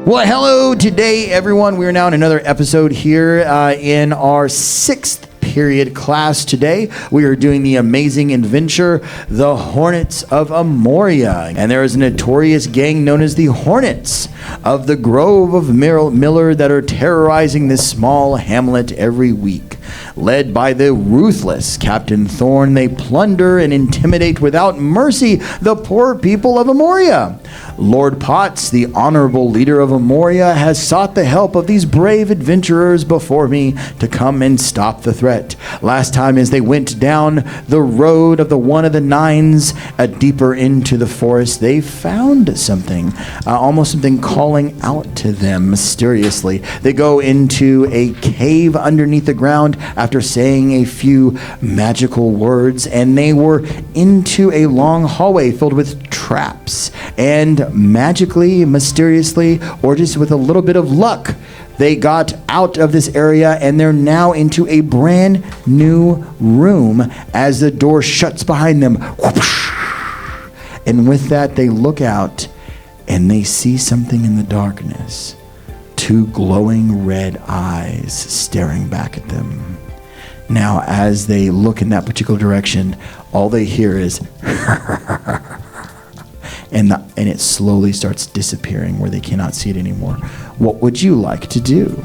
Well, hello today, everyone. We are now in another episode here in our 6th period class today. We are doing the amazing adventure, the Hornets of Emoria. And there is a notorious gang known as the Hornets of the Grove of Miller that are terrorizing this small hamlet every week. Led by the ruthless Captain Thorne, they plunder and intimidate without mercy the poor people of Emoria. Lord Potts, the honorable leader of Emoria, has sought the help of these brave adventurers before me to come and stop the threat. Last time, as they went down the road of the one of the nines, deeper into the forest, they found something, almost something calling out to them mysteriously. They go into a cave underneath the ground after saying a few magical words, and they were into a long hallway filled with traps. And magically, mysteriously, or just with a little bit of luck, they got out of this area and they're now into a brand new room as the door shuts behind them. And with that, they look out and they see something in the darkness. 2 glowing red eyes staring back at them. Now, as they look in that particular direction, all they hear is and it slowly starts disappearing where they cannot see it anymore. What would you like to do?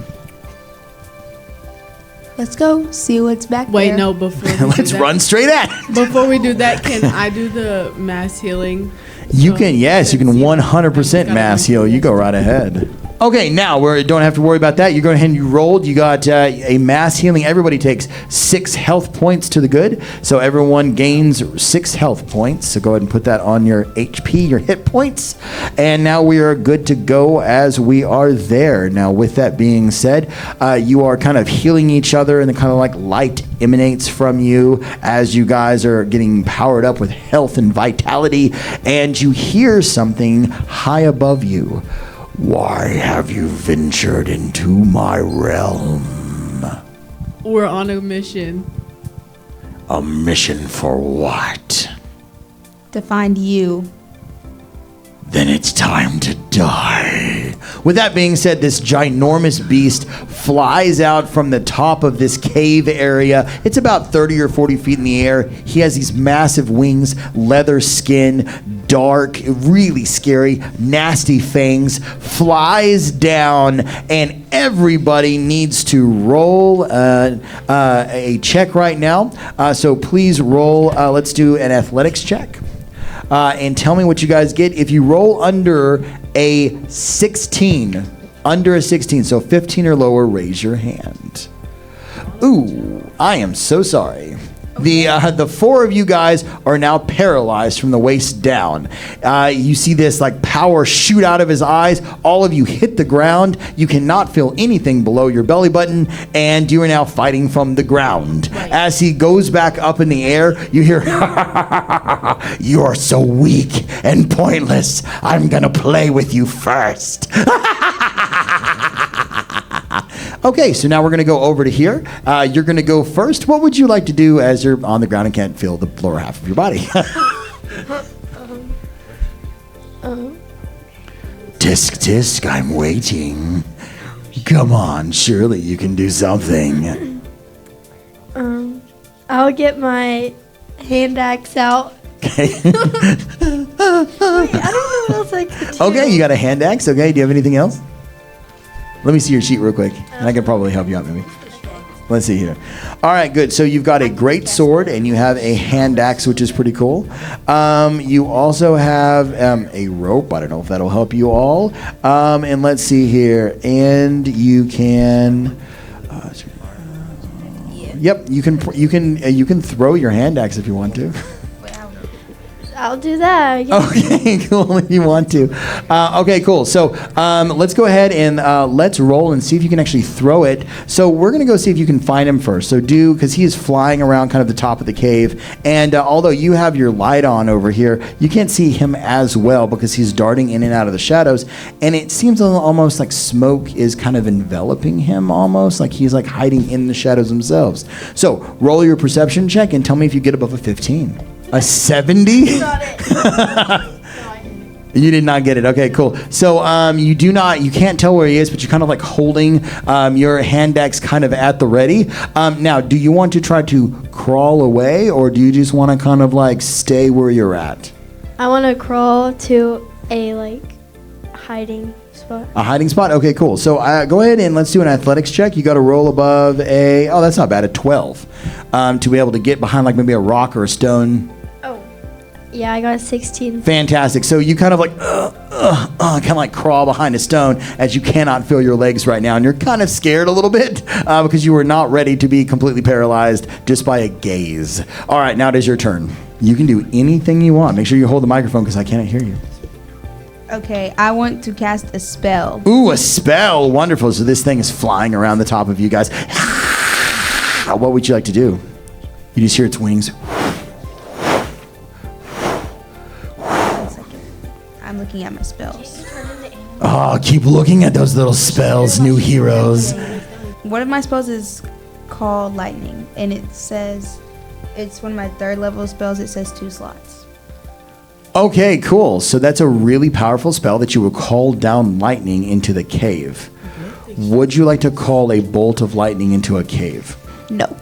Let's go see what's back there. Wait, no, before Let's run straight at it. Before we do that, can I do the mass healing? You can, yes, you can 100% mass heal. You go right ahead. Okay, now we don't have to worry about that. You go ahead and you rolled. You got a mass healing. Everybody takes 6 health points to the good. So everyone gains 6 health points. So go ahead and put that on your HP, your hit points. And now we are good to go as we are there. Now, with that being said, you are kind of healing each other, and the kind of like light emanates from you as you guys are getting powered up with health and vitality. And you hear something high above you. Why have you ventured into my realm? We're on a mission. A mission for what? To find you. Then it's time to die. With that being said, this ginormous beast flies out from the top of this cave area. It's about 30 or 40 feet in the air. He has these massive wings, leather skin, dark, really scary, nasty fangs, flies down, and everybody needs to roll a check right now. So please roll, let's do an athletics check. And tell me what you guys get. If you roll under a 16, so 15 or lower, raise your hand. Ooh, I am so sorry. The 4 of you guys are now paralyzed from the waist down. You see this like power shoot out of his eyes. All of you hit the ground. You cannot feel anything below your belly button, and you are now fighting from the ground. Right. As he goes back up in the air, you hear, "You are so weak and pointless. I'm gonna play with you first." Okay, so now we're going to go over to here. You're going to go first. What would you like to do as you're on the ground and can't feel the lower half of your body? Tisk, tisk, I'm waiting. Come on, surely you can do something. I'll get my hand axe out. Okay. Wait, I don't know what else I could do. Okay, you got a hand axe. Okay, do you have anything else? Let me see your sheet real quick, and I can probably help you out maybe. Let's see here. All right, good. So you've got a great sword, and you have a hand axe, which is pretty cool. You also have a rope. I don't know if that'll help you all. And let's see here. And you can. Yep, you can throw your hand axe if you want to. I'll do that. Okay, cool. If you want to. Okay, cool. So let's go ahead and let's roll and see if you can actually throw it. So we're going to go see if you can find him first. So because he is flying around kind of the top of the cave. And although you have your light on over here, you can't see him as well because he's darting in and out of the shadows. And it seems almost like smoke is kind of enveloping him almost. Like he's like hiding in the shadows themselves. So roll your perception check and tell me if you get above a 15. A 70? Got it. You did not get it. Okay, cool. So you can't tell where he is, but you're kind of like holding your hand axe kind of at the ready. Now, do you want to try to crawl away, or do you just want to kind of like stay where you're at? I want to crawl to a hiding spot. A hiding spot? Okay, cool. So go ahead and let's do an athletics check. You got to roll above that's not bad, a 12 to be able to get behind like maybe a rock or a stone. Oh. Yeah, I got a 16. Fantastic. So you kind of like kind of like crawl behind a stone as you cannot feel your legs right now, and you're kind of scared a little bit because you were not ready to be completely paralyzed just by a gaze. All right, now it is your turn. You can do anything you want. Make sure you hold the microphone because I cannot hear you. Okay, I want to cast a spell. Ooh, a spell. Wonderful. So this thing is flying around the top of you guys. What would you like to do? You just hear its wings. 1 second. I'm looking at my spells. Oh, keep looking at those little spells, new heroes. One of my spells is called Lightning, and it says it's one of my 3rd level spells. It says 2 slots. Okay, cool. So that's a really powerful spell that you will call down lightning into the cave. Would you like to call a bolt of lightning into a cave? No.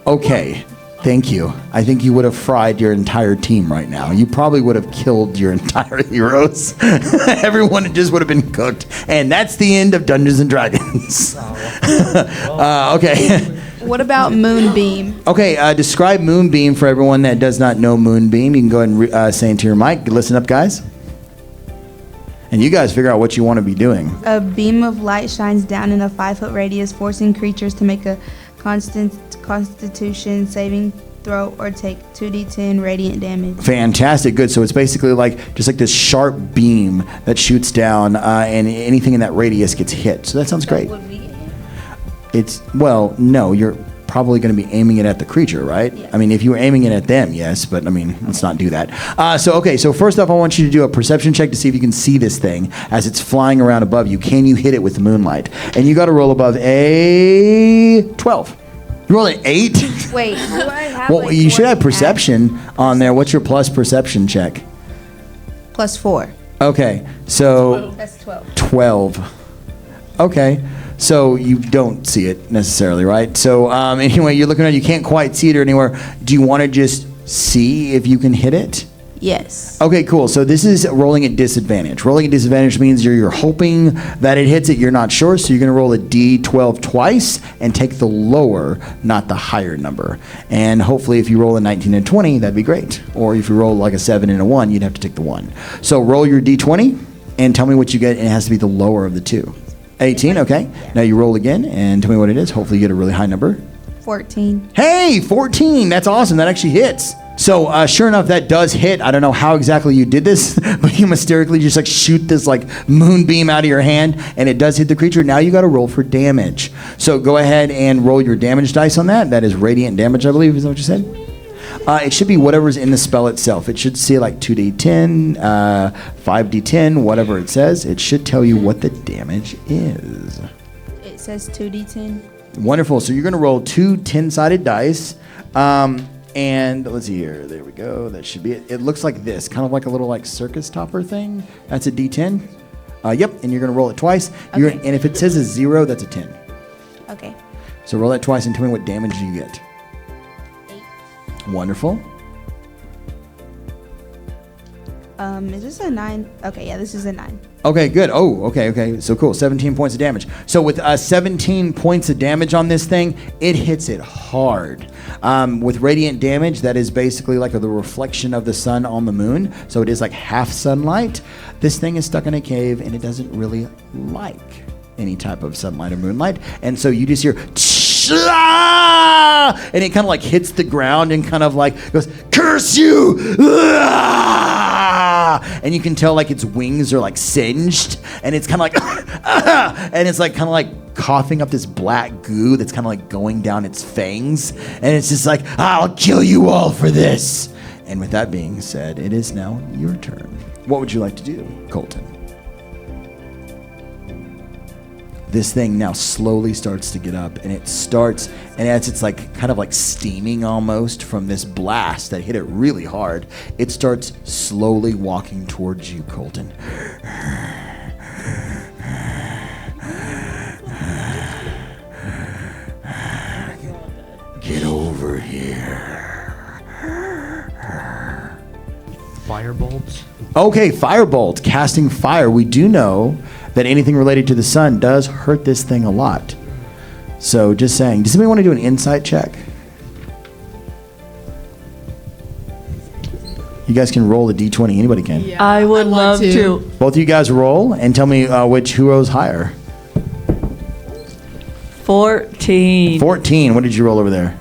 Okay, thank you. I think you would have fried your entire team right now. You probably would have killed your entire heroes. Everyone just would have been cooked. And that's the end of Dungeons and Dragons. Okay. What about Moonbeam? Okay, describe Moonbeam for everyone that does not know Moonbeam. You can go ahead and say into your mic. Listen up, guys. And you guys figure out what you want to be doing. A beam of light shines down in a 5-foot radius, forcing creatures to make a Constitution saving throw or take 2d10 radiant damage. Fantastic, good. So it's basically just like this sharp beam that shoots down, and anything in that radius gets hit. So that sounds great. Would we get hit? No, you're probably going to be aiming it at the creature, right? Yeah. I mean, if you were aiming it at them, yes, but I mean, let's not do that. So first off, I want you to do a perception check to see if you can see this thing as it's flying around above you. Can you hit it with the moonlight? And you got to roll above a 12. You roll an 8? Wait, do I have Well, you should have perception on there. What's your plus perception check? +4. Okay, so That's 12. 12. Okay, so you don't see it necessarily, right? So anyway, you're looking at it, you can't quite see it or anywhere. Do you want to just see if you can hit it? Yes. Okay, cool. So this is rolling at disadvantage. Rolling at disadvantage means you're hoping that it hits it. You're not sure, so you're going to roll a d12 twice and take the lower, not the higher number. And hopefully if you roll a 19 and 20, that'd be great. Or if you roll like a 7 and a 1, you'd have to take the 1. So roll your d20 and tell me what you get, and it has to be the lower of the two. 18, okay. Now you roll again and tell me what it is. Hopefully you get a really high number. 14. Hey, 14. That's awesome. That actually hits. So sure enough, that does hit. I don't know how exactly you did this, but you mysteriously just shoot this moonbeam out of your hand, and it does hit the creature. Now you got to roll for damage. So go ahead and roll your damage dice on that. That is radiant damage, I believe. Is that what you said? It should be whatever's in the spell itself. It should say 2d10, 5d10, whatever it says. It should tell you what the damage is. It says 2d10. Wonderful. So you're going to roll 2 10-sided dice. And let's see here. There we go. That should be it. It looks like this, kind of like a little circus topper thing. That's a d10. Yep. And you're going to roll it twice. Okay. And if it says a 0, that's a 10. Okay. So roll that twice and tell me what damage you get. 8. Wonderful. Is this a 9? Okay, yeah, this is a 9. Okay, good. Oh, okay. So cool. 17 points of damage. So with 17 points of damage on this thing, it hits it hard. With radiant damage, that is basically the reflection of the sun on the moon. So it is half sunlight. This thing is stuck in a cave, and it doesn't really like any type of sunlight or moonlight. And so you just hear, and it kind of hits the ground and kind of goes, curse you! And you can tell its wings are singed, and it's kind of and it's kind of coughing up this black goo that's kind of going down its fangs, and it's just I'll kill you all for this. And with that being said, it is now your turn. What would you like to do, Colton? this thing now slowly starts to get up, and it starts, and as it's like kind of like steaming almost from this blast that hit it really hard, it starts slowly walking towards you, Colton. Get over here. Firebolts? Okay, firebolt, casting fire. We do know that anything related to the sun does hurt this thing a lot. So just saying. Does anybody want to do an insight check? You guys can roll the d20. Anybody can. Yeah, I would want love to. Both of you guys roll and tell me who rolls higher. 14. 14. What did you roll over there?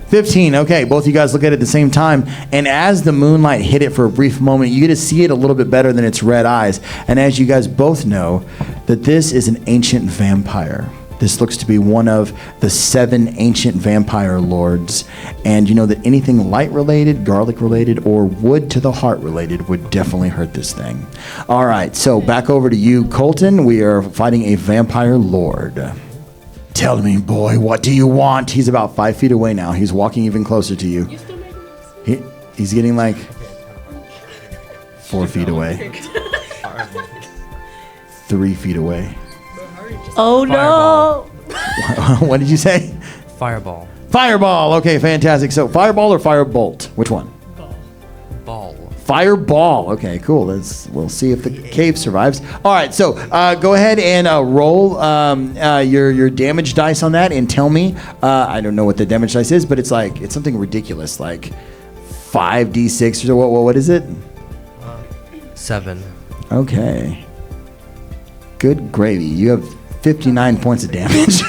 15. Okay, both of you guys look at it at the same time, and as the moonlight hit it for a brief moment, you get to see it a little bit better than its red eyes. And as you guys both know, that this is an ancient vampire. This looks to be one of the 7 ancient vampire lords. And you know that anything light related, garlic related, or wood to the heart related would definitely hurt this thing. All right, so back over to you, Colton. We are fighting a vampire lord. Tell me, boy, what do you want? He's about 5 feet away now. He's walking even closer to you. He's getting like 4 feet away. 3 feet away. Oh no! What did you say? Fireball. Fireball. Okay, fantastic. So fireball or firebolt? Which one? Ball. Fireball. Okay, cool. We'll see if the cave survives. All right, so go ahead and roll your damage dice on that and tell me. I don't know what the damage dice is, but it's something ridiculous, like 5d6 or what is it? 7. Okay. Good gravy. You have 59 points of damage.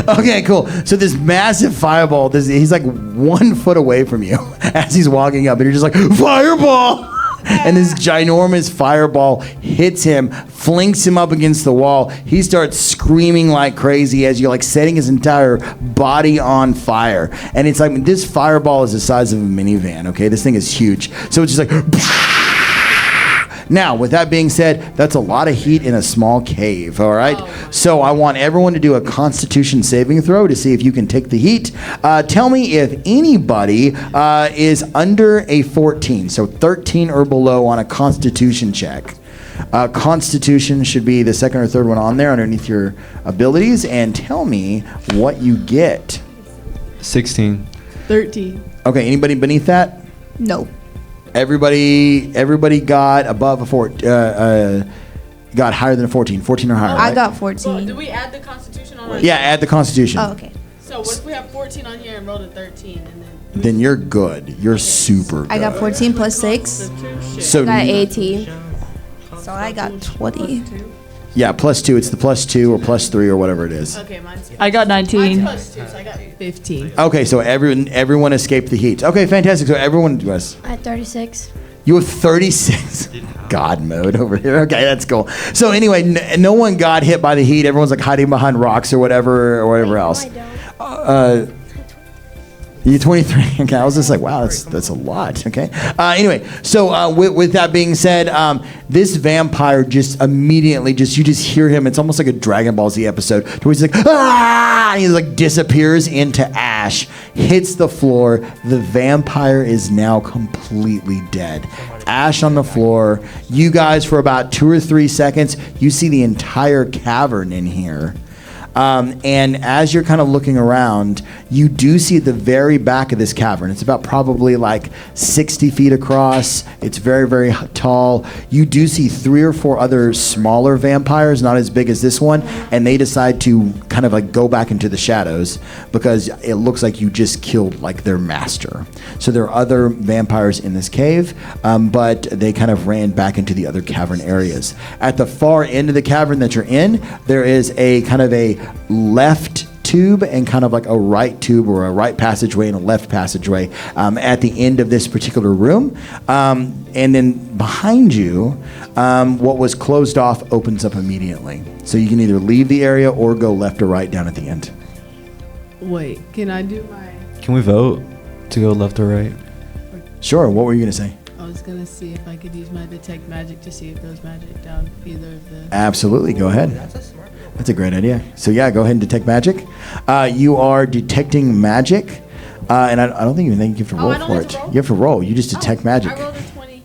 Okay, cool. So this massive fireball, he's like 1 foot away from you as he's walking up, and you're just like, fireball! And this ginormous fireball hits him, flinks him up against the wall. He starts screaming like crazy as you're like setting his entire body on fire. And it's like, this fireball is the size of a minivan, okay? This thing is huge. So it's just like, now, with that being said, that's a lot of heat in a small cave, all right? So I want everyone to do a Constitution saving throw to see if you can take the heat. Tell me if anybody is under a 14, so 13 or below on a Constitution check. Constitution should be the second or third one on there underneath your abilities, and tell me what you get. 16. 13. Okay, anybody beneath that? No. Everybody got above a got higher than a 14. 14 or higher, right? I got So 14. do we add the Constitution on? Yeah, add the Constitution. Oh, okay. So what if we have 14 on here and roll a 13 and then? Then you're good. You're super good. I got 14 plus 6. So I got 18. So I got 20. yeah, +2. It's the +2 or +3 or whatever it is. Okay, mine's I got 19. plus 2, so I got 15. Okay, so everyone escaped the heat. Okay, fantastic. So everyone was. I had 36. You have 36. God mode over here. Okay, that's cool. So anyway, no one got hit by the heat. Everyone's like hiding behind rocks or whatever else. No, I don't. You're 23. Okay, I was just like, wow, that's a lot. Okay. Anyway, so with that being said, this vampire just immediately you just hear him. It's almost like a Dragon Ball Z episode where he's like, ah! And he like disappears into ash, hits the floor. The vampire is now completely dead. Ash on the floor. You guys, for about 2 or 3 seconds, you see the entire cavern in here. And as you're kind of looking around, you do see at the very back of this cavern. It's about probably like 60 feet across. It's very, very tall. You do see 3 or 4 other smaller vampires, not as big as this one, and they decide to kind of like go back into the shadows because it looks like you just killed like their master. So there are other vampires in this cave, but they kind of ran back into the other cavern areas. At the far end of the cavern that you're in, there is a kind of a left tube and kind of like a right tube or a right passageway and a left passageway at the end of this particular room. And then behind you, what was closed off opens up immediately. So you can either leave the area or go left or right down at the end. Wait, can I do my? Can we vote to go left or right? Sure, what were you going to say? I was gonna see if I could use my detect magic to see if there was magic down either of the. Absolutely, go ahead. That's a great idea. So yeah, go ahead and detect magic. You are detecting magic, and I don't think you have to roll I don't for have it. to roll? You have to roll. You just detect magic. I rolled a 20.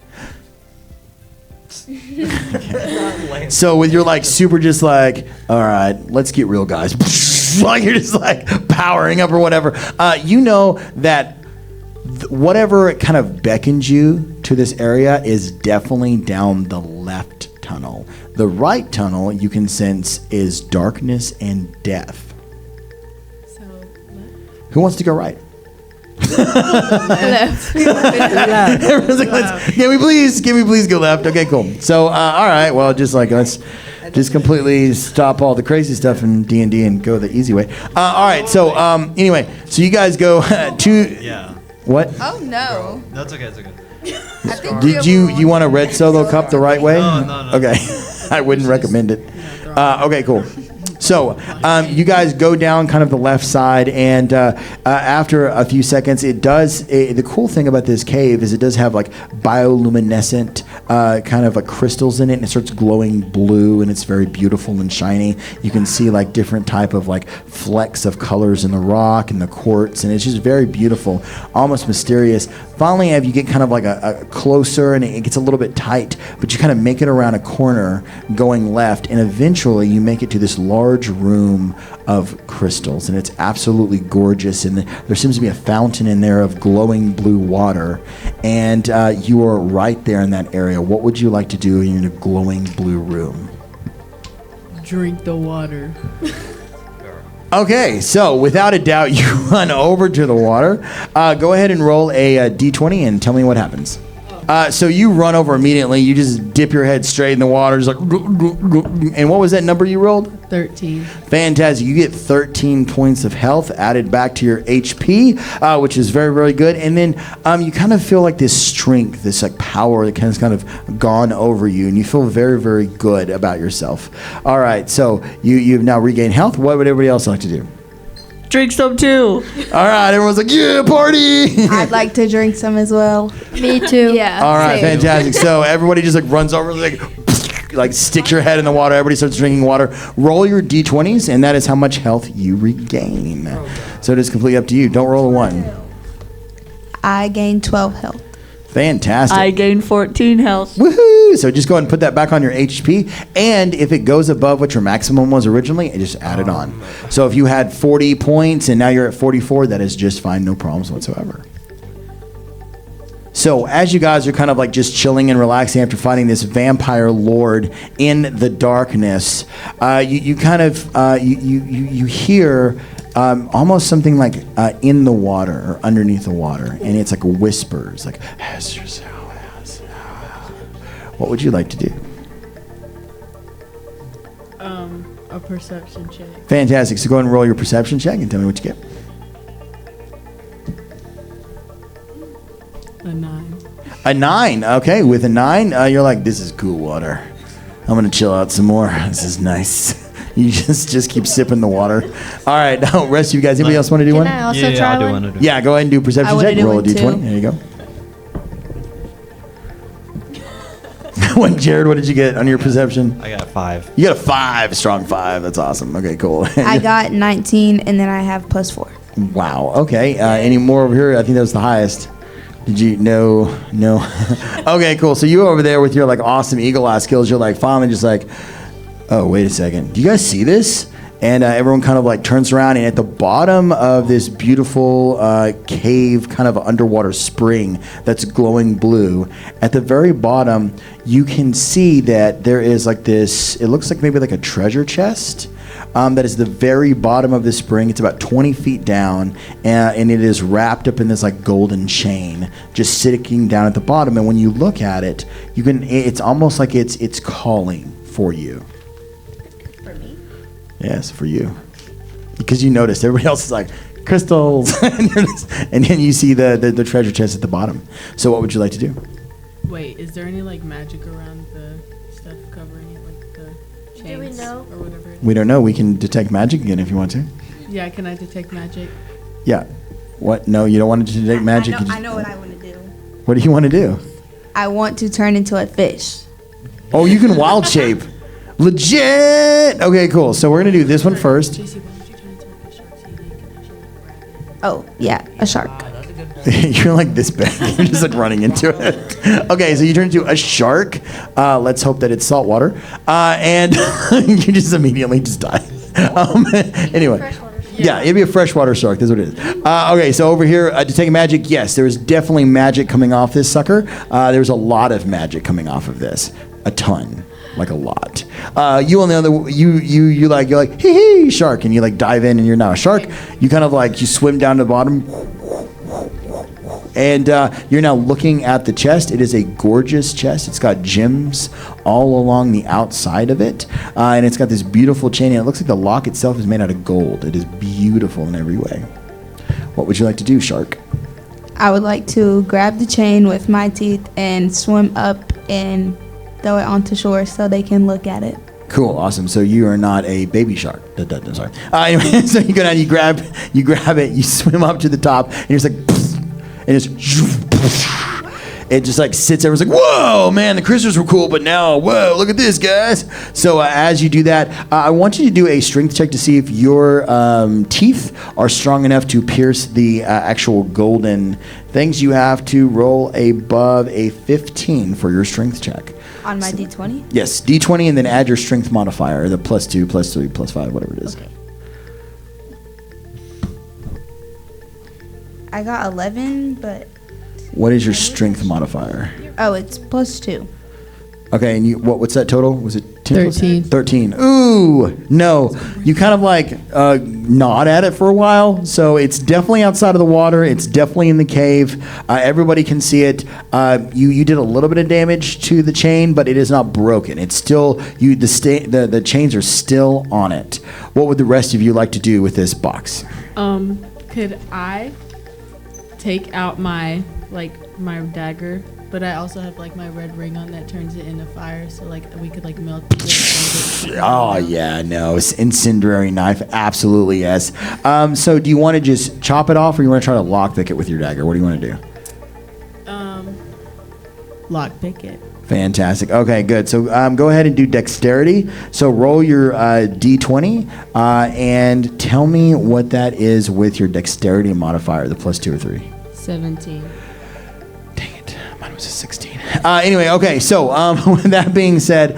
So with your like super just like, all right, let's get real, guys. Like you're just like powering up or whatever. You know that whatever kind of beckons you to this area is definitely down the left tunnel. The right tunnel you can sense is darkness and death. So left. Who wants to go right? Left. Everyone's like, can we please go left? Okay, cool. So, all right, well, just like let's just completely stop all the crazy stuff in D&D and go the easy way. All right, so anyway, so you guys go to Yeah. what? Oh no. That's okay. It's okay. I think Did you want a red solo cup the right way? No. Okay, I wouldn't recommend it. Okay, cool. So you guys go down kind of the left side, and after a few seconds, it does. The cool thing about this cave is it does have like bioluminescent kind of crystals in it, and it starts glowing blue, and it's very beautiful and shiny. You can see like different type of like flecks of colors in the rock and the quartz, and it's just very beautiful, almost mysterious. Finally, as you get kind of like a closer, and it gets a little bit tight, but you kind of make it around a corner going left, and eventually you make it to this large room of crystals, and it's absolutely gorgeous, and there seems to be a fountain in there of glowing blue water, and you are right there in that area. What would you like to do in a glowing blue room? Drink the water. Okay, so without a doubt, you run over to the water. Go ahead and roll a d20 and tell me what happens. So you run over immediately. You just dip your head straight in the water, just like. And what was that number you rolled? 13. Fantastic. You get 13 points of health added back to your HP, which is very, very good. And then you kind of feel like this strength, this like power that kind of gone over you, and you feel very, very good about yourself. All right, so you've now regained health. What would everybody else like to do? Drink some too. All right, everyone's like, yeah, party. I'd like to drink some as well. Me too. Yeah. All right, same. fantastic. So everybody just like runs over, like sticks your head in the water. Everybody starts drinking water. Roll your d20s, and that is how much health you regain. So it is completely up to you. Don't roll a 1. I gained 12 health. Fantastic. I gained 14 health. Woohoo! So just go ahead and put that back on your HP, and if it goes above what your maximum was originally, just add it on. So if you had 40 points and now you're at 44, that is just fine, no problems whatsoever. So as you guys are kind of like just chilling and relaxing after fighting this vampire lord in the darkness, you kind of you hear almost something like in the water or underneath the water, and it's like whispers, like. What would you like to do? A perception check. Fantastic. So go ahead and roll your perception check and tell me what you get. A 9. A 9. Okay, with a 9, you're like, this is cool water. I'm gonna chill out some more. This is nice. You just keep sipping the water. All right, now rest of you guys. Anybody else want to do Can one? I also try one? Yeah, go ahead and do a I perception wanna check. do Roll a one d20. too. There you go. When Jared, what did you get on your perception? I got 5. You got a 5, strong 5. That's awesome. Okay, cool. I got 19, and then I have +4. Wow. Okay. Any more over here? I think that was the highest. Did you? No. Okay, cool. So you over there with your like awesome eagle eye skills, you're like finally just like, oh, wait a second. Do you guys see this? And everyone kind of like turns around, and at the bottom of this beautiful cave, kind of underwater spring that's glowing blue, at the very bottom, you can see that there is like this, it looks like maybe like a treasure chest that is the very bottom of the spring. It's about 20 feet down, and it is wrapped up in this like golden chain, just sitting down at the bottom. And when you look at it, it's almost like it's calling for you. Yes, for you. Because you noticed everybody else is like, crystals. And then you see the treasure chest at the bottom. So what would you like to do? Wait, is there any like magic around the stuff covering it, like the chains Do we know? or whatever? It is? We don't know. We can detect magic again if you want to. Yeah, can I detect magic? Yeah. What? No, you don't want to detect magic. I You just- know what I want to do. What do you want to do? I want to turn into a fish. Oh, you can wild shape. Legit. Okay, cool. So we're gonna do this one first. JC, why don't you turn into like a shark so you can actually grab it? Oh, yeah, a shark. That's a good You're like this big. You're just like running into it. Okay, so you turn into a shark. Let's hope that it's saltwater. And you just immediately just die. Anyway. Yeah, it'd be a freshwater shark. That's what it is. Okay, so over here, detecting magic. Yes, there is definitely magic coming off this sucker. There's a lot of magic coming off of this. A ton. Like a lot. You on the other, you're like, hee shark, and you like dive in, and you're now a shark. You kind of like, you swim down to the bottom, and you're now looking at the chest. It is a gorgeous chest. It's got gems all along the outside of it, and it's got this beautiful chain, and it looks like the lock itself is made out of gold. It is beautiful in every way. What would you like to do, shark? I would like to grab the chain with my teeth and swim up and throw it onto shore so they can look at it. Cool, awesome. So you are not a baby shark. Sorry. Anyway, so you go down, you grab it, you swim up to the top, and you're just like, and it just like sits there. It's like, whoa, man, the crystals were cool, but now, whoa, look at this, guys. So as you do that, I want you to do a strength check to see if your teeth are strong enough to pierce the actual golden things. You have to roll above a 15 for your strength check. On my D20? Yes, D20, and then add your strength modifier, the +2, +3, +5, whatever it is. Okay. I got 11, but... What is your strength modifier? Oh, it's +2. Okay, and what's that total? Was it 10? 13. 13. Ooh, no. You kind of like nod at it for a while. So it's definitely outside of the water. It's definitely in the cave. Everybody can see it. You did a little bit of damage to the chain, but it is not broken. It's still, the chains are still on it. What would the rest of you like to do with this box? Could I take out my dagger, but I also have like my red ring on that turns it into fire, so like we could like melt it. Oh yeah, no, it's incendiary knife, absolutely yes. So do you want to just chop it off, or you want to try to lockpick it with your dagger? What do you want to do? Lockpick it. Fantastic. Okay, good. So go ahead and do dexterity. So roll your D20 and tell me what that is with your dexterity modifier, the +2 or 3. 17. Dang it, mine was a 16. Anyway, okay. So with that being said,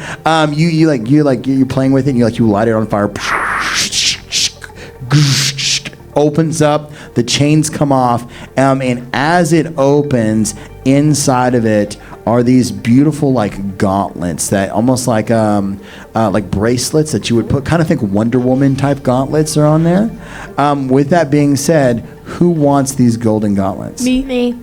you're playing with it. And you light it on fire. Opens up. The chains come off, and as it opens, inside of it are these beautiful like gauntlets that almost like bracelets that you would put. Kind of think Wonder Woman type gauntlets are on there. With that being said, who wants these golden gauntlets? Me.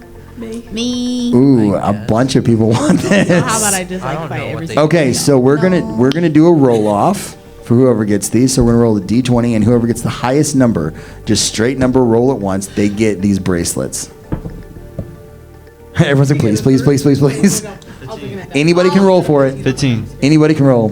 Ooh, a bunch of people want this. So how about I just I like don't fight know what everything? they Okay, so we're gonna do a roll off for whoever gets these. So we're gonna roll the D20, and whoever gets the highest number, just straight number roll at once, they get these bracelets. Everyone's like, please, please, please, please, please. Anybody can roll for it. 15. Anybody can roll.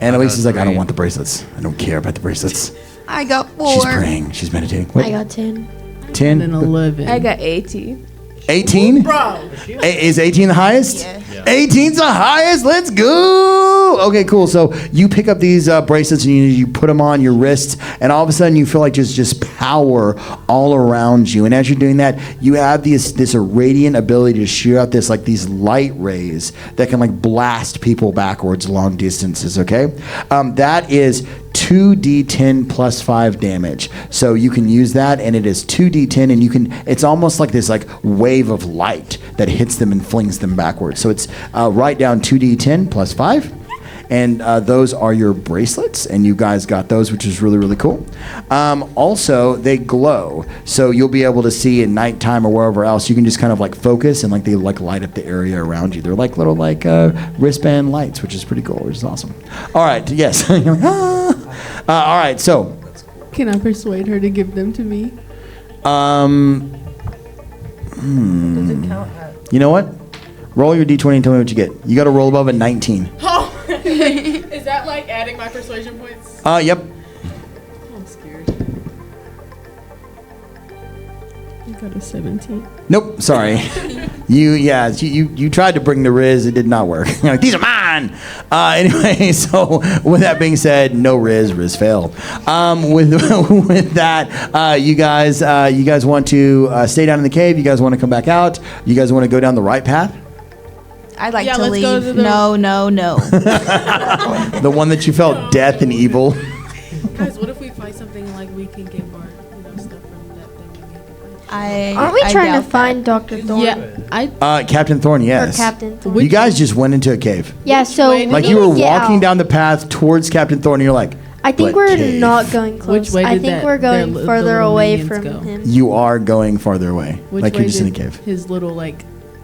Annalise is like, I don't want the bracelets. I don't care about the bracelets. I got 4. She's praying. She's meditating. I got 10. 10? And 11. I got 18. 18? Bro. Is 18 the highest? Yeah. 18's the highest. Let's go. Okay, cool. So you pick up these bracelets and you put them on your wrists, and all of a sudden you feel like just power all around you. And as you're doing that, you have this radiant ability to shoot out these light rays that can like blast people backwards long distances. Okay, that is 2d10 plus 5 damage. So you can use that, and it is 2d10, and it's almost like this like wave of light that hits them and flings them backwards. So it's write down 2d10 plus 5, and those are your bracelets, and you guys got those, which is really, really cool. Also, they glow, so you'll be able to see at nighttime or wherever else. You can just kind of like focus, and like they like light up the area around you. They're like little like wristband lights, which is pretty cool, which is awesome. All right, yes. You're like, all right, so Can I persuade her to give them to me? you know what? Roll your d20 and tell me what you get. You got to roll above a 19. Oh, is that like adding my persuasion points? Yep. I'm scared. Got a 17. Nope, sorry. You tried to bring the Riz, it did not work. You're like, these are mine. Anyway, so with that being said, no Riz failed. With that, you guys want to stay down in the cave? You guys want to come back out? You guys want to go down the right path? I'd like Yeah, to let's leave. go to the- No. The one that you felt death and evil. Guys, what if we find something like we can get more, stuff from that thing? Aren't we I trying doubt to find Dr. Thorne? Yeah, Captain Thorne, Or yes. Captain Thorne? You guys just went into a cave. Yeah, so way we Like need you to were get walking out. down the path towards Captain Thorne, and you're like, I think "What we're cave?" not going close. way I did think that- we're going the further little away minions from go? him. You are going farther away. which like way you're just in a did cave. his little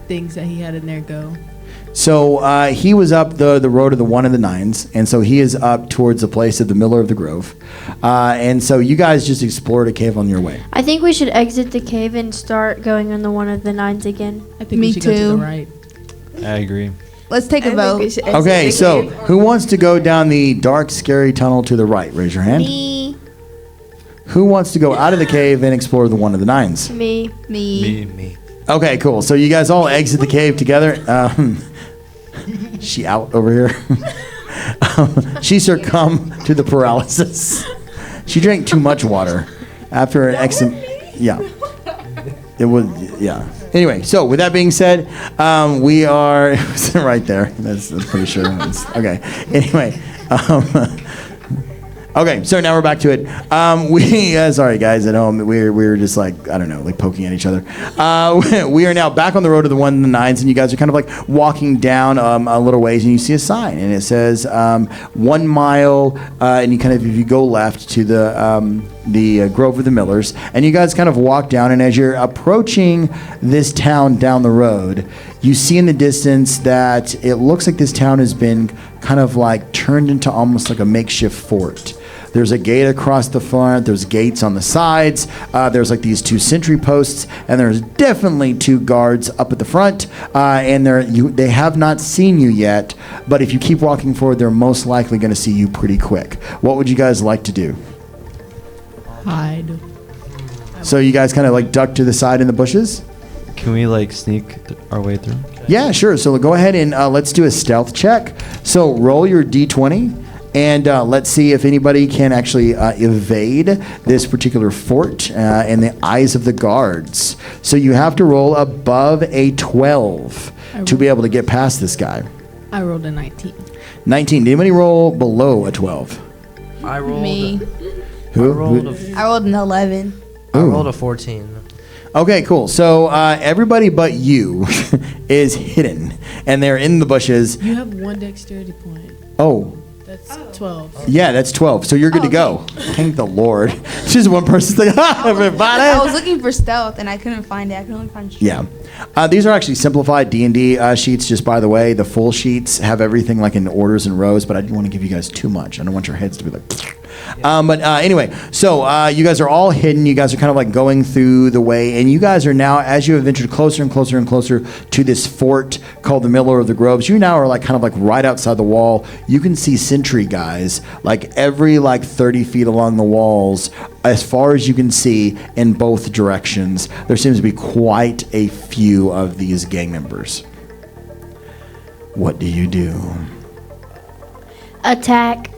things that he had in there go? So he was up the road of the 1 and the 9s, and so he is up towards the place of the Miller of the Grove. And so you guys just explored a cave on your way. I think we should exit the cave and start going on the one of the 9s again. I think Me we should go to too. the right. I agree. Let's take a vote. Okay, so who wants to go down the dark, scary tunnel to the right? Raise your hand. Me. Who wants to go out of the cave and explore the 1 of the 9s? Me. Me. Okay, cool. So you guys all exit the cave together. She out over here. She succumbed to the paralysis. She drank too much water after an Yeah. It was, yeah. Anyway, so with that being said, we are right there. That's pretty sure. Okay. Anyway. Okay, so now we're back to it. Sorry guys at home, we were just like, I don't know, like poking at each other. We are now back on the road to the 1 and the 9s, and you guys are kind of like walking down a little ways, and you see a sign, and it says 1 mile, and you kind of, if you go left to the Grove of the Millers, and you guys kind of walk down, and as you're approaching this town down the road, you see in the distance that it looks like this town has been kind of like turned into almost like a makeshift fort. There's a gate across the front. There's gates on the sides. There's like these 2 sentry posts, and there's definitely 2 guards up at the front. And they have not seen you yet, but if you keep walking forward, they're most likely going to see you pretty quick. What would you guys like to do? Hide. So you guys kind of like duck to the side in the bushes? Can we sneak our way through? Yeah, sure. So go ahead and let's do a stealth check. So roll your d20. And let's see if anybody can actually evade this particular fort in the eyes of the guards. So you have to roll above a 12 to be able to get past this guy. I rolled a 19. 19. Did anybody roll below a 12? I rolled. Me. Who? I rolled an 11. I rolled a 14. Okay, cool. So everybody but you is hidden, and they're in the bushes. You have 1 dexterity point. Oh. That's 12. Yeah, that's 12. So you're good to go. Thank the Lord. Just one person's like, everybody. I was looking for stealth and I couldn't find it. I could only find street. Yeah. These are actually simplified D&D sheets, just by the way. The full sheets have everything like in orders and rows, but I didn't want to give you guys too much. I don't want your heads to be like... Anyway, so you guys are all hidden. You guys are kind of like going through the way, and you guys are now, as you have ventured closer and closer and closer to this fort called the Miller of the Groves, you now are like kind of like right outside the wall. You can see sentry guys like every 30 feet along the walls, as far as you can see in both directions. There seems to be quite a few of these gang members. What do you do? Attack.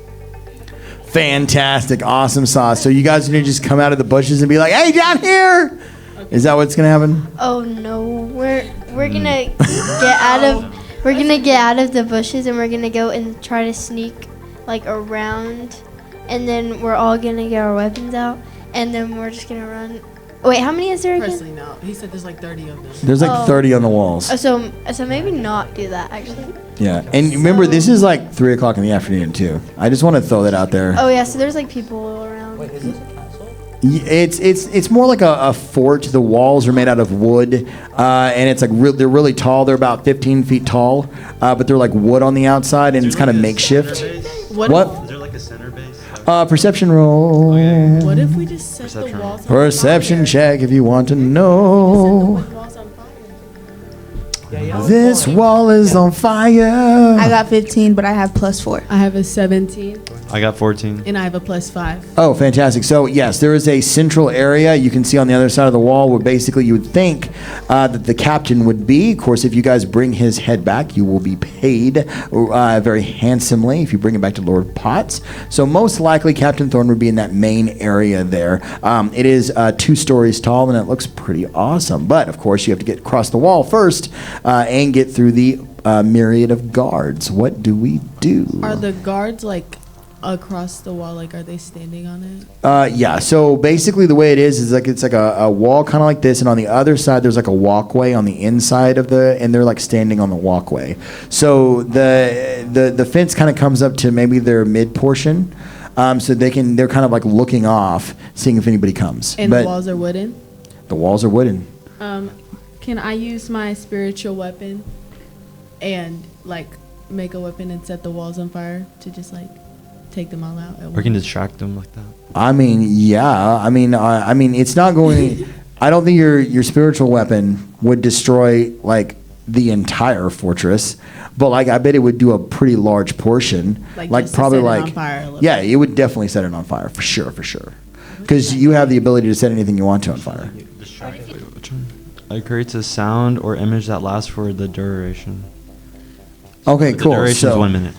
Fantastic. Awesome sauce. So you guys are going to just come out of the bushes and be like, hey, down here. Okay. Is that what's going to happen? Oh no. We're going to get out of the bushes, and we're going to go and try to sneak around, and then we're all going to get our weapons out, and then we're just going to run. Wait, how many is there again? Presley, no. He said there's 30 of them. There's 30 on the walls. So maybe not do that, actually. Yeah. And remember, this is 3 o'clock in the afternoon, too. I just want to throw that out there. Oh, yeah, so there's people around. Wait, is this a castle? It's more like a fort. The walls are made out of wood, and it's they're really tall. They're about 15 feet tall, but they're wood on the outside, and it's kind of makeshift. What? What? Is there a center base? Perception roll. What if we just set the walls on Perception fire? check if you want to Set know. the walls on fire. This wall is on fire. I got 15, but I have +4. I have a 17, I got 14. and I have a +5. Oh, fantastic. So, yes, there is a central area you can see on the other side of the wall where basically you would think that the captain would be. Of course, if you guys bring his head back, you will be paid very handsomely if you bring it back to Lord Potts. So, most likely, Captain Thorne would be in that main area there. It is 2 stories tall, and it looks pretty awesome. But, of course, you have to get across the wall first and get through the myriad of guards. What do we do? Are the guards like across the wall? Like, are they standing on it? Yeah. So basically, the way it is like it's like a wall, kind of like this, and on the other side, there's like a walkway on the inside of and they're like standing on the walkway. So the fence kind of comes up to maybe their mid portion, so they're kind of like looking off, seeing if anybody comes. And But the walls are wooden. the walls are wooden. Can I use my spiritual weapon and like make a weapon and set the walls on fire to just like take them all out? Or can distract them like that. I mean, yeah. I mean, it's not going. I don't think your spiritual weapon would destroy like the entire fortress, but like I bet it would do a pretty large portion. Like just to probably set it like on fire a little yeah, it would definitely set it on fire for sure, because you have the ability to set anything you want to on fire. It creates a sound or image that lasts for the duration. Okay, The cool. duration is So 1 minute.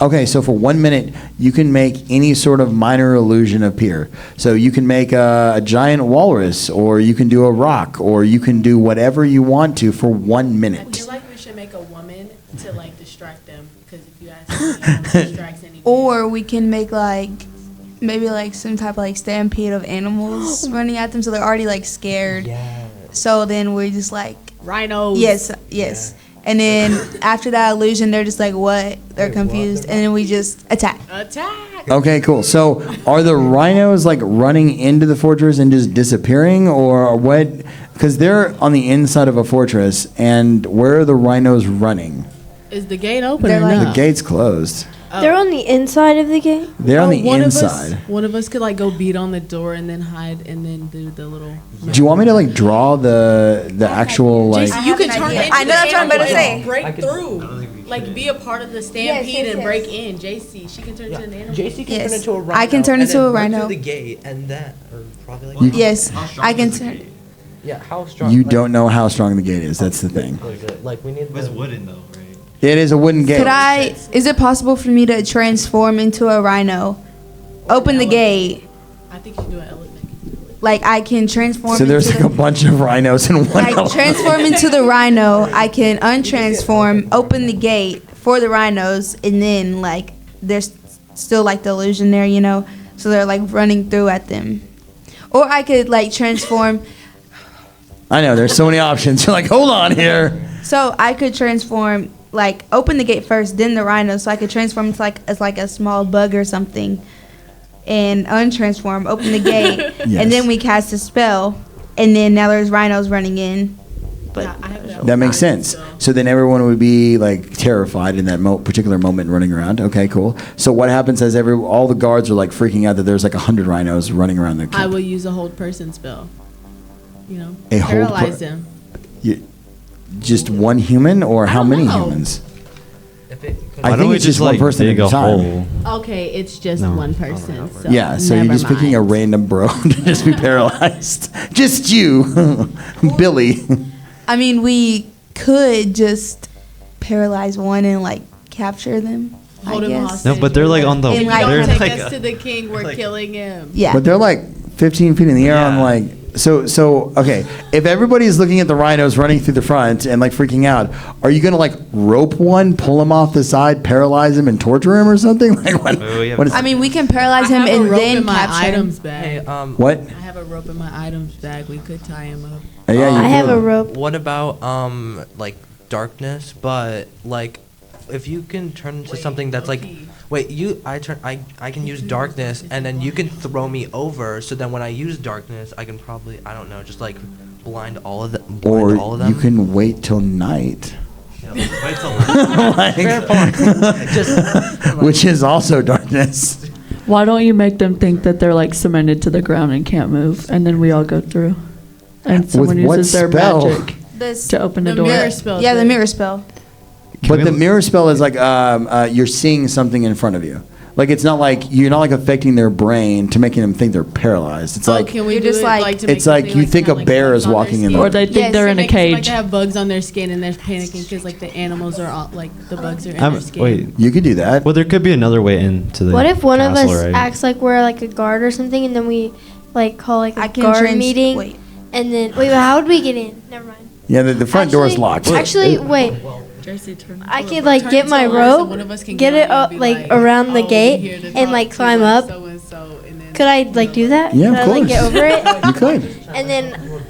okay, so for 1 minute, you can make any sort of minor illusion appear. So you can make a giant walrus, or you can do a rock, or you can do whatever you want to for 1 I minute. feel like we should make a woman to like distract them, because if you ask me, no one distracts anybody. Or we can make like maybe like some type of like stampede of animals running at them, so they're already like scared. So then we're just like, Rhinos. yes. And then after that illusion, they're just like, what? They're confused, and then we just attack. Attack. Okay, cool. So are the rhinos like running into the fortress and just disappearing, or what? Because they're on the inside of a fortress, and where are the rhinos running? Is the gate open They're or like- The not? gate's closed. They're on the inside of the gate. They're on the One inside. One of us could like go beat on the door and then hide and then do the little. Do you want me to like draw the actual like? Jason, you can turn idea. into I know that's what I'm about to the animal say. and break through. Like be a part of the stampede yes, and yes. break in. JC, she can turn into an animal. JC can Yes. turn into a rhino. I can turn and into then a run rhino. through the gate and that, or probably like. Yes, I can turn. Yeah, how strong? You like, don't know how strong the gate is. That's the thing. is it? Like we need. It's the- wooden though, right? It is a wooden gate. Is it possible for me to transform into a rhino? Open the gate. I think you should do an elephant. Like I can transform. So there's like into a bunch of rhinos in one. like transform into the rhino. I can untransform, open the gate for the rhinos, and then like there's still like the illusion there, you know. So they're like running through at them. Or I could like transform. I know there's so many options. You're like, hold on here. So I could transform, like open the gate first, then the rhino. So I could transform into like as like a small bug or something, and untransform, open the gate, Yes. and then we cast a spell, and then now there's rhinos running in. But Yeah, I have that. That makes sense. So then everyone would be like terrified in that particular moment, running around. Okay, cool. So what happens as all the guards are like freaking out that there's like 100 rhinos running around the I will use a hold person spell. You know, A hold paralyze them. just one human, or how don't many know. humans? If it, I Why think don't we it's just one like, person dig at a a time. hole? Okay, it's just No. one person. So Yeah, so you're never just picking a mind. random bro to just be paralyzed. Just you, Billy. I mean, we could just paralyze one and like capture them. Hold I him guess. hostage. No, but they're like on the. And, If you like- they're don't take like us to the king, we're killing him. Yeah. But they're like 15 feet in the air on Yeah. like so okay. If everybody's looking at the rhinos running through the front and like freaking out, are you gonna like rope one, pull him off the side, paralyze him, and torture him or something? Like what? what is, I mean, we can paralyze I him have a and rope then in my capture him. items hey, bag. what? I have a rope in my items bag. We could tie him up. Yeah, you I have do. a rope. what about like darkness? But like, if you can turn into something that's like, wait, I can use darkness, and then you can throw me over. So then when I use darkness, I can probably, I don't know, just like blind all of them. Or all of them. you can wait till night. Yeah, wait till Like- just which is also darkness. Why don't you make them think that they're like cemented to the ground and can't move, and then we all go through, and someone what uses their spell? magic. to open the door. mirror spell. Yeah, the mirror spell. But the mirror spell is like you're seeing something in front of you. Like it's not like you're not like affecting their brain to making them think they're paralyzed. It's like can we You're do just it, like- to make it's them like think, you to think have, a bear bugs is on their walking in skin? the Or they think Yes, they're it in a Like, like cage. they have bugs on their skin and they're panicking because like the animals are all, like the bugs are in I'm- their skin. wait. you could do that. Well, there could be another way into the. What if one of castle, us right? acts like we're like a guard or something, and then we like call like a I can guard meeting, Wait. and then wait, how would we get in? Never mind. Yeah, the front door is Actually- locked. Actually, wait. I could like Turn get into my a horse and rope, one of us can get it on up and be like around the "Oh, gate, we're here to and talk like to, climb like, up. so-and-so," and then- Could I like do that? Yeah, Could of I like get course. over it? You could. And then,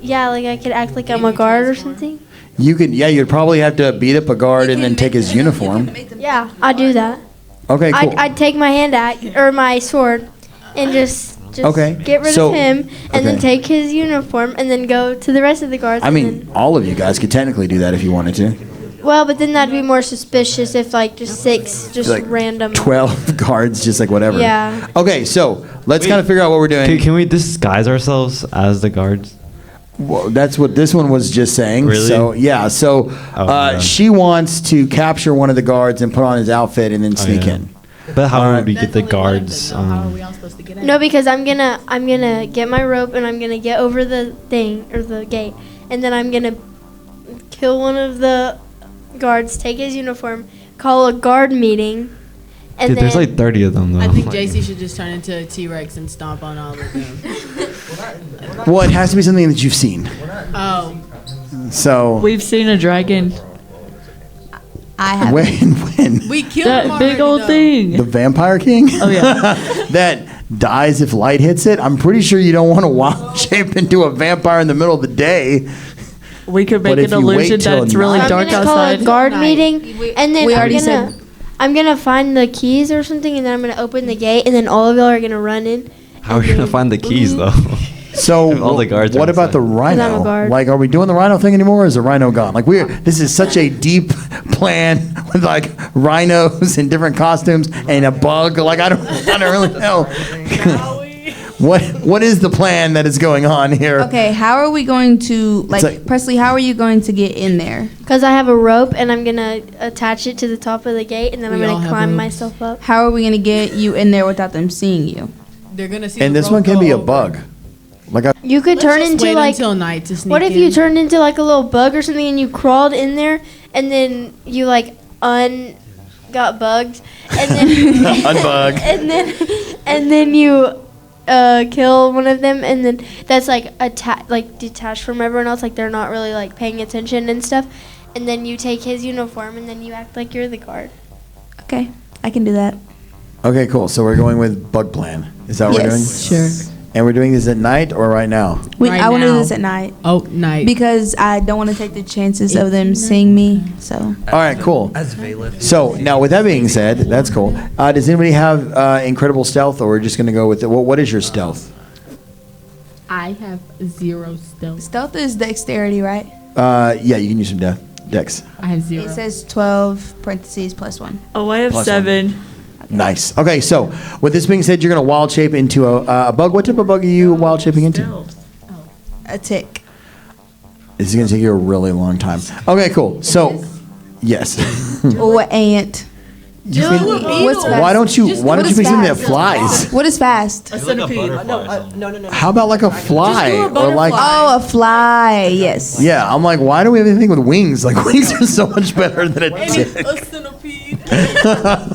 yeah, like I could act like I'm a guard or something. You could. Yeah, you'd probably have to beat up a guard and then take his uniform. Yeah, I'd do that. Okay, cool. I'd take my hand axe or my sword, and just Okay, get rid so- of him, and then okay. take his uniform, and then go to the rest of the guards. I and mean, all of you guys could technically do that if you wanted to. then, well, but then that'd be more suspicious if like just 6 just Like random. 12 guards, just like whatever. Yeah. Okay, so let's kind of figure out what we're doing. Can we disguise ourselves as the guards? Well, that's what this one was just saying. Really? So yeah. So Oh, yeah. she wants to capture one of the guards and put on his outfit and then sneak yeah. in. But how Alright. would we That's get the only one of them, guards? though. How are we all supposed to get in? No, because I'm gonna get my rope and I'm gonna get over the thing or the gate, and then I'm gonna kill one of the guards, take his uniform, call a guard meeting, and Dude, then there's like 30 of them though. I think Like- JC should just turn into a T-Rex and stomp on all of them. Well, it has to be something that you've seen. Oh, So We've seen a dragon. I have. when we killed him That big already, old though. thing. the Vampire King Oh yeah. that dies if light hits it, I'm pretty sure you don't want to wild shape into a vampire in the middle of the day. We could But make if an you wait illusion till that it's really night- I'm dark gonna call outside. a guard Night. meeting, and then we I'm already gonna said- I'm gonna find the keys or something, and then I'm gonna open the gate, and then all of y'all are gonna run in. How are we gonna find the keys though? So If all the guards are what about the inside. rhino? I'm a guard. Like, are we doing the rhino thing anymore, or is the rhino gone? Like, this is such a deep plan with like rhinos in different costumes and a bug. Like, I don't really know. What is the plan that is going on here? Okay, how are we going to like- Presley? How are you going to get in there? Cause I have a rope, and I'm gonna attach it to the top of the gate, and then I'm We all gonna have climb ropes. myself up. How are we going to get you in there without them seeing you? They're gonna see. And the this rope one can go be a over. bug. Like, You could Let's turn just into wait like. until night to sneak What if in. you turned into like a little bug or something, and you crawled in there, and then you like got bugged, and then Unbug. and then you kill one of them, and then that's like detached from everyone else, like they're not really like paying attention and stuff, and then you take his uniform, and then you act like you're the guard. Okay, I can do that. okay, cool. So we're going with bug plan. Is that what we're doing? Yes, sure. And we're doing this at night or right now? Right I want to do now. this at night Oh, night. because I don't want to take the chances of them seeing me. So All right, cool. As Valeth. So now, with that being said, that's cool. Does anybody have incredible stealth, or we're just going to go with it? What is your stealth? I have 0 stealth. stealth is dexterity, right? Yeah, you can use some dex. I have 0. It says 12 parentheses plus 1. Oh, I have Plus 7. Nice. Okay, so with this being said, you're going to wild shape into a bug. What type of bug are you wild shaping into? A tick. This is going to take you a really long time. Okay, cool. So, yes. Or an ant. You can- What's fast? why don't you what pick is something that fast? flies? What is fast? It's like a butterfly. No. How about like a fly or like? Oh, a fly. Yes. Yeah, I'm like, why do we have anything with wings? Like wings are so much better than a tick. A centipede.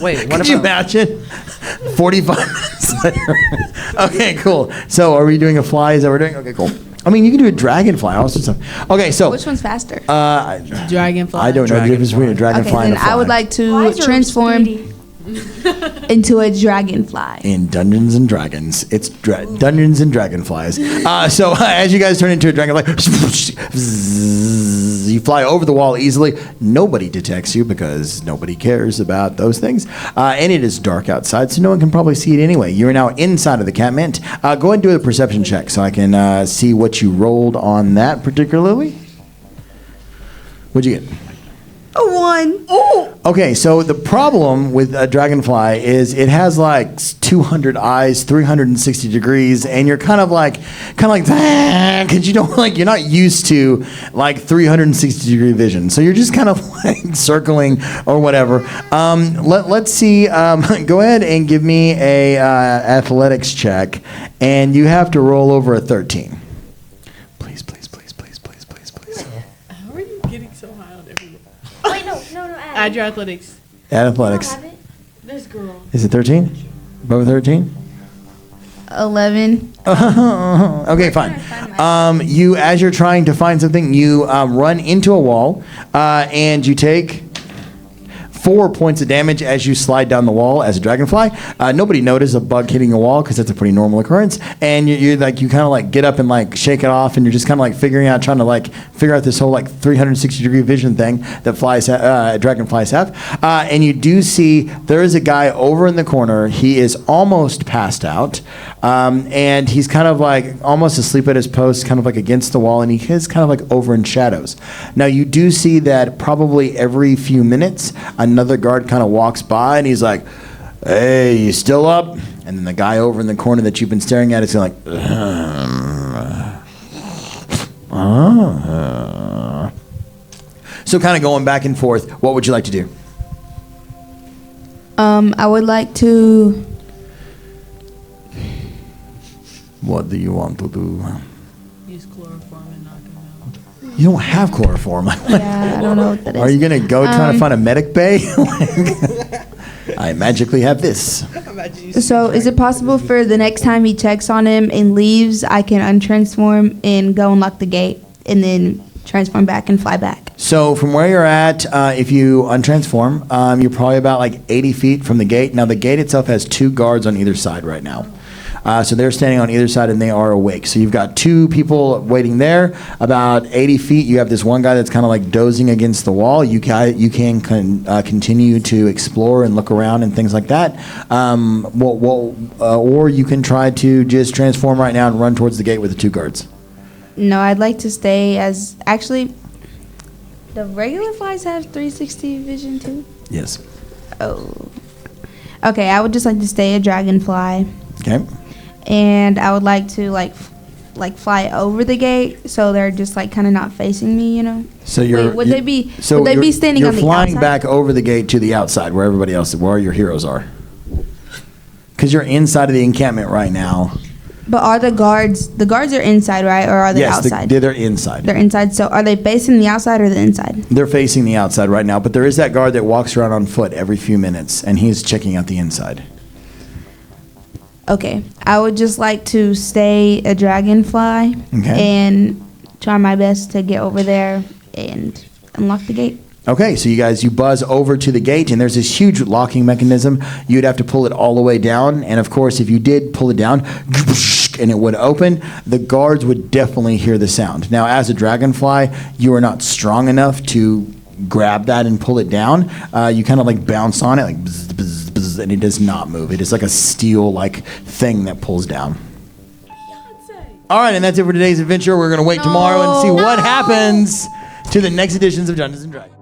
Wait, what Can you about? imagine? 45 minutes later. Okay, cool. So are we doing a fly? Is that what we're doing? Okay, cool. I mean, you can do a dragonfly, all sorts of stuff. Okay, so Which one's faster? Dragonfly. I don't know the difference between a dragonfly Okay, and then a fly. I would like to Flies are transform speedy. into a dragonfly. in Dungeons and Dragons, it's Dungeons and Dragonflies. So as you guys turn into a dragonfly, you fly over the wall easily. Nobody detects you because nobody cares about those things. And it is dark outside, so no one can probably see it anyway. You're now inside of the catmint. Go ahead and do a perception check so I can see what you rolled on that particularly. What'd you get? A 1. Okay, so the problem with a dragonfly is it has like 200 eyes, 360 degrees, and you're kind of like because you don't like you're not used to like 360 degree vision, so you're just kind of like circling or whatever. Let's see. Go ahead and give me a athletics check, and you have to roll over a 13. Please. How are you getting so high on everyone? Wait, no. Add your athletics. Athletics. This girl. Is it 13? Above 13? 11. Okay, fine. You, as you're trying to find something, you run into a wall, and you take 4 points of damage as you slide down the wall as a dragonfly. Nobody noticed a bug hitting a wall because that's a pretty normal occurrence. And you kind of like get up and like shake it off, and you're just kind of like trying to figure out this whole like 360 degree vision thing that dragonflies have. And you do see there is a guy over in the corner. He is almost passed out, and he's kind of like almost asleep at his post, kind of like against the wall, and he is kind of like over in shadows. Now you do see that probably every few minutes another guard kind of walks by, and he's like, "Hey, you still up?" And then the guy over in the corner that you've been staring at is like, So kind of going back and forth. What would you like to do? I would like to. What do you want to do? Use chloroform and knock him out. You don't have chloroform. Yeah, I don't know what that is. Are you going to go trying to find a medic bay? I magically have this. So, is it possible for the next time he checks on him and leaves, I can untransform and go and lock the gate and then transform back and fly back? So from where you're at, if you untransform, you're probably about like 80 feet from the gate. Now the gate itself has 2 guards on either side right now. So they're standing on either side and they are awake. So you've got 2 people waiting there. About 80 feet, you have this one guy that's kind of like dozing against the wall. You can continue to explore and look around and things like that. Or you can try to just transform right now and run towards the gate with the 2 guards. No, I'd like to stay as... Actually, the regular flies have 360 vision too? Yes. Oh. Okay, I would just like to stay a dragonfly. Okay. And I would like to like fly over the gate so they're just like kind of not facing me, you know. So you're would they be standing you're on the outside? You're flying back over the gate to the outside where everybody else, where your heroes are. Because you're inside of the encampment right now. But are the guards are inside, right? Or are they outside? Yes, they're inside. They're inside. So are they facing the outside or the inside? They're facing the outside right now, but there is that guard that walks around on foot every few minutes, and he's checking out the inside. Okay, I would just like to stay a dragonfly and try my best to get over there and unlock the gate. Okay, so you buzz over to the gate, and there's this huge locking mechanism. You'd have to pull it all the way down, and of course, if you did pull it down, and it would open, the guards would definitely hear the sound. Now, as a dragonfly, you are not strong enough to grab that and pull it down. You kind of like bounce on it, like bzz, bzz, bzz, and it does not move. It is like a steel like thing that pulls down. All right, and that's it for today's adventure. We're going to wait tomorrow and see what happens to the next editions of Dungeons & Dragons.